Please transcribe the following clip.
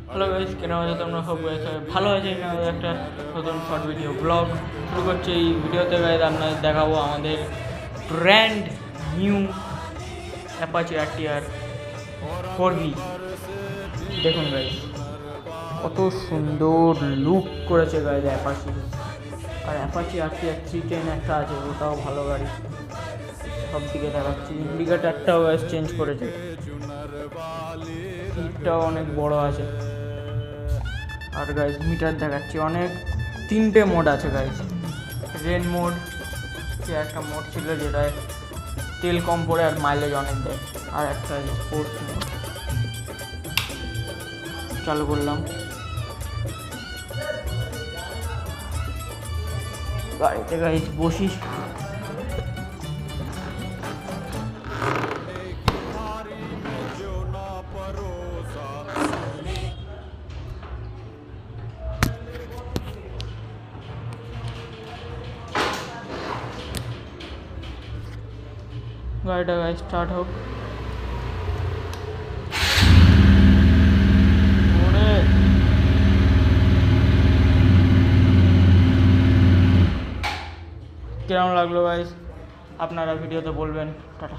Hello guys, কেন আছে তোমরা সব ভালো আছে না? একটা নতুন শর্ট ভিডিও ব্লগ শুরু করছে। এই ভিডিওতে গাইস আপনাদের দেখাবো আমাদের brand new Apache RTR 4V। দেখুন গাইস, কত সুন্দর লুক করেছে গাইস অ্যাপাচি। আর অ্যাপাচি RTR 310 একটা আছে, ওটাও ভালো গাড়ি। সব দিকে দেখাচ্ছি, ইন্ডিকেটারটাও গাইস চেঞ্জ করেছে, সিটটাও অনেক বড় আছে। আর গাইস মিটার দেখাচ্ছি, অনেক 3টে মোড আছে গাইস। রেন মোড, যে একটা মোড ছিল যেটায় তেল কম পড়ে আর মাইলেজ অনেক দেয়। আর একটা স্পোর্টস মোড চালু করলাম, গাড়িতে গাইস বসি। গাড়িটা গাইস স্টার্ট হোক। কেমন লাগলো গাইস আপনারা ভিডিওতে বলবেন। টাটা।